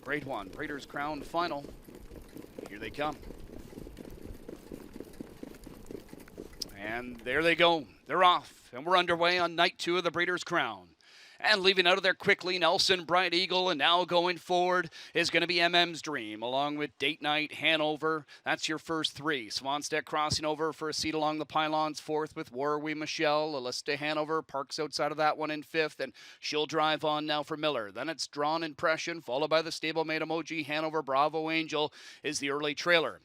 Grade 1, Breeders' Crown Final. Here they come. And there they go. They're off, and we're underway on night 2 of the Breeders' Crown. And leaving out of there quickly, Nelson Bright Eagle, and now going forward is going to be MM's Dream, along with Date Night, Hanover. That's your first 3. Swanstead crossing over for a seat along the pylons, 4th with Warwi Michelle. Alista Hanover parks outside of that one in 5th, and she'll drive on now for Miller. Then it's Drawn Impression, followed by the stablemate Emoji. Hanover Bravo Angel is the early trailer.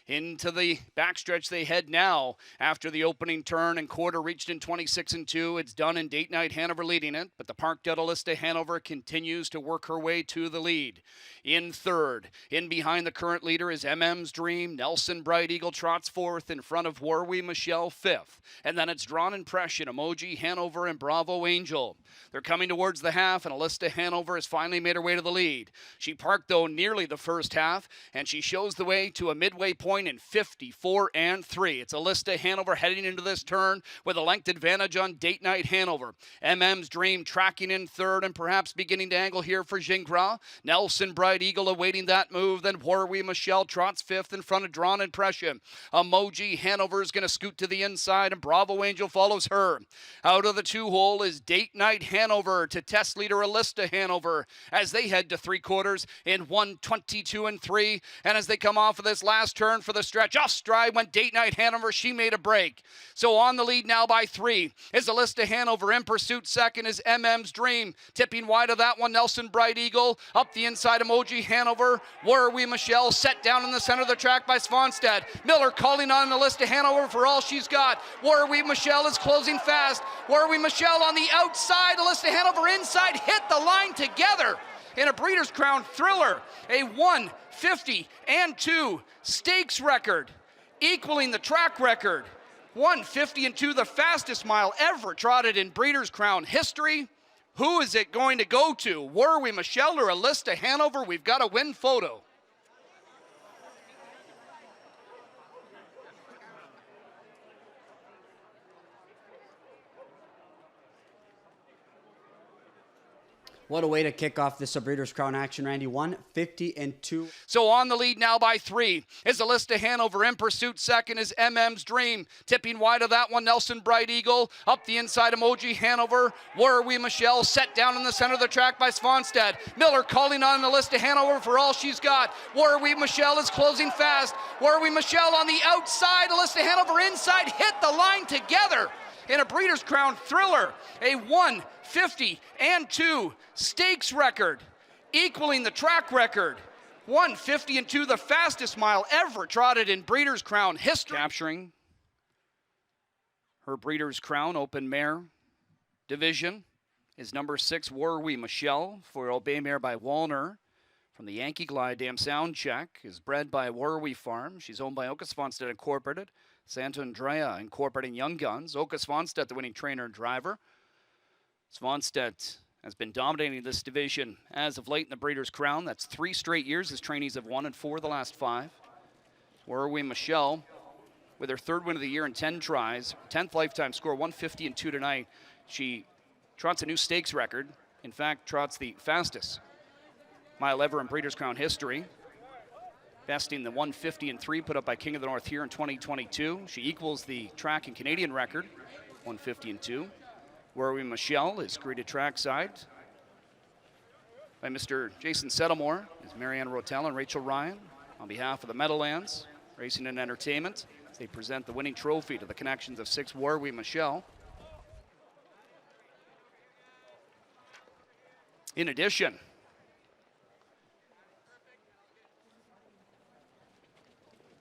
Into the backstretch they head now after the opening turn and quarter reached in 26-2. It's done in Date Night, Hanover leading it, but the Parked Out Alista Hanover continues to work her way to the lead. In 3rd, in behind the current leader is MM's Dream. Nelson Bright Eagle trots 4th in front of Warwi Michelle 5th. And then it's Drawn Impression, Emoji, Hanover, and Bravo Angel. They're coming towards the half, and Alista Hanover has finally made her way to the lead. She parked, though, nearly the first half, and she shows the way to a midway point in 54-3. It's Alista Hanover heading into this turn with a length advantage on Date Night Hanover. MM's Dream tracking in 3rd and perhaps beginning to angle here for Gingras. Nelson Bright Eagle awaiting that move. Then Warwi Michelle trots 5th in front of Drawn Impression. Emoji Hanover is going to scoot to the inside, and Bravo Angel follows her. Out of the 2-hole is Date Night Hanover to test leader Alista Hanover as they head to 3/4 in 1:22-3. And as they come off of this last turn for the stretch, off stride went Date Night Hanover. She made a break. So on the lead now by 3 is Alista Hanover. In pursuit 2nd is MM's Dream. Tipping wide of that one, Nelson Bright Eagle. Up the inside, Emoji Hanover. Warwi Michelle set down in the center of the track by Svanstead. Miller calling on Alista Hanover for all she's got. Warwi Michelle is closing fast. Warwi Michelle on the outside. Alista Hanover inside. Hit the line together in a Breeders' Crown thriller. A 1:50-2 stakes record, equaling the track record. 1:50-2, the fastest mile ever trotted in Breeders' Crown history. Who is it going to go to? Warwi Michelle or Alista Hanover? We've got a win photo. What a way to kick off this Breeders' Crown action, Randy. 1:50-2. So on the lead now by 3 is Alista Hanover. In pursuit 2nd is MM's Dream. Tipping wide of that one, Nelson Bright Eagle. Up the inside, Emoji Hanover. Warwi Michelle set down in the center of the track by Svanstead. Miller calling on Alista Hanover for all she's got. Warwi Michelle is closing fast. Warwi Michelle on the outside. Alista Hanover inside. Hit the line together in a Breeders' Crown thriller. A 1:50-2 stakes record, equaling the track record. 1:50-2, the fastest mile ever trotted in Breeders' Crown history. Capturing her Breeders' Crown Open Mare division is number 6, Warwi Michelle, for Obey Mare by Wallner. From the Yankee Glide Dam Sound Check, is bred by Warwi Farm. She's owned by Oka Svanstedt Incorporated. Santa Andrea incorporating Young Guns. Oka Svanstedt, the winning trainer and driver. Svanstedt has been dominating this division as of late in the Breeders' Crown. That's 3 straight years his trainees have won, and 4 of the last 5. Warwi Michelle with her 3rd win of the year in 10 tries. 10th lifetime score, 1:50-2 tonight. She trots a new stakes record. In fact, trots the fastest mile ever in Breeders' Crown history. Besting the 1:50-3 put up by King of the North here in 2022. She equals the track and Canadian record, 1:50-2. Warwi Michelle is greeted trackside by Mr. Jason Settlemore, is Marianne Rotel and Rachel Ryan on behalf of the Meadowlands Racing and Entertainment as they present the winning trophy to the connections of 6 Warwi Michelle. In addition,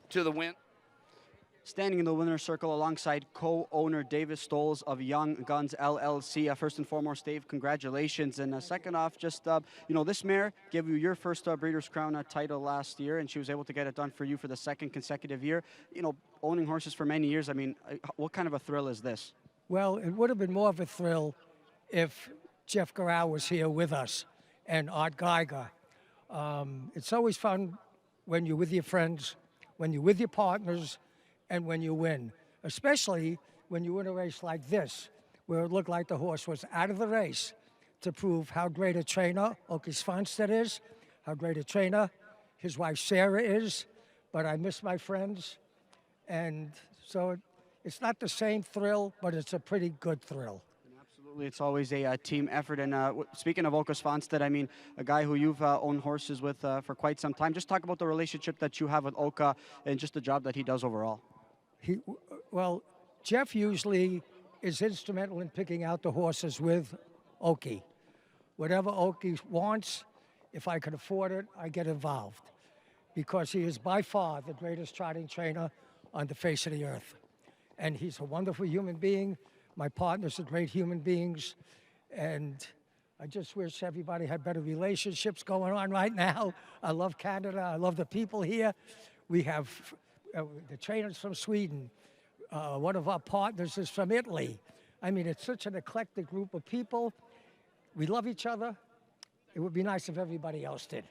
to the win. Standing in the winner's circle alongside co-owner David Stoles of Young Guns LLC. First and foremost, Dave, congratulations. And second off, just, this mare gave you your first Breeders' Crown title last year, and she was able to get it done for you for the 2nd consecutive year. Owning horses for many years, I mean, what kind of a thrill is this? Well, it would have been more of a thrill if Jeff Garau was here with us and Art Geiger. It's always fun when you're with your friends, when you're with your partners, and when you win, especially when you win a race like this, where it looked like the horse was out of the race, to prove how great a trainer Oki Svanstedt is, how great a trainer his wife Sarah is, but I miss my friends. And so it's not the same thrill, but it's a pretty good thrill. Absolutely, it's always a team effort. And speaking of Oka Svanstedt, I mean, a guy who you've owned horses with for quite some time. Just talk about the relationship that you have with Oka and just the job that he does overall. Well, Jeff usually is instrumental in picking out the horses with Oki. Whatever Oki wants, if I can afford it, I get involved, because he is by far the greatest trotting trainer on the face of the earth. And he's a wonderful human being. My partners are great human beings. And I just wish everybody had better relationships going on right now. I love Canada. I love the people here. We have the trainers from Sweden. One of our partners is from Italy. I mean, it's such an eclectic group of people. We love each other. It would be nice if everybody else did.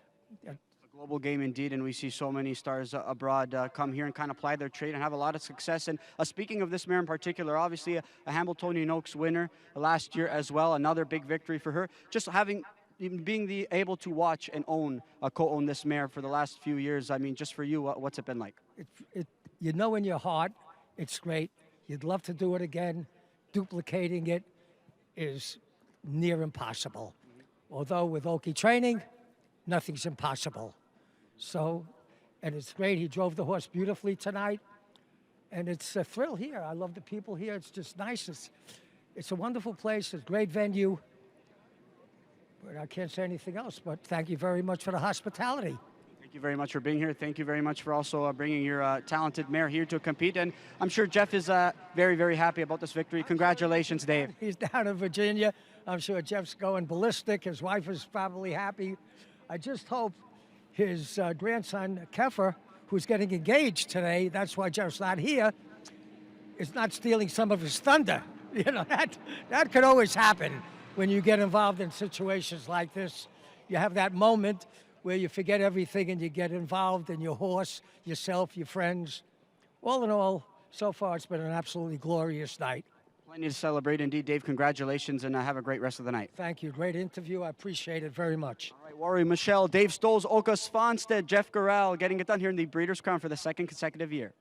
Global game indeed, and we see so many stars abroad come here and kind of apply their trade and have a lot of success. And speaking of this mare in particular, obviously a Hamiltonian Oaks winner last year as well, another big victory for her. Just being able to watch and co-own this mare for the last few years, I mean, just for you, what's it been like? You know in your heart, it's great. You'd love to do it again. Duplicating it is near impossible. Although with Oki training, nothing's impossible. So, and it's great. He drove the horse beautifully tonight. And it's a thrill here. I love the people here. It's just nice. It's a wonderful place. It's a great venue. But I can't say anything else, but thank you very much for the hospitality. Thank you very much for being here. Thank you very much for also bringing your talented mare here to compete. And I'm sure Jeff is very, very happy about this victory. Congratulations, Dave. He's down in Virginia. I'm sure Jeff's going ballistic. His wife is probably happy. I just hope his grandson, Keffer, who's getting engaged today, that's why Jeff's not here, is not stealing some of his thunder. You know, that could always happen when you get involved in situations like this. You have that moment where you forget everything and you get involved in your horse, yourself, your friends. All in all, so far it's been an absolutely glorious night. Plenty to celebrate indeed, Dave. Congratulations, and have a great rest of the night. Thank you. Great interview. I appreciate it very much. All right, Warrior Michelle, Dave Stoles, Oka Svanstedt, Jeff Gural getting it done here in the Breeders' Crown for the second consecutive year.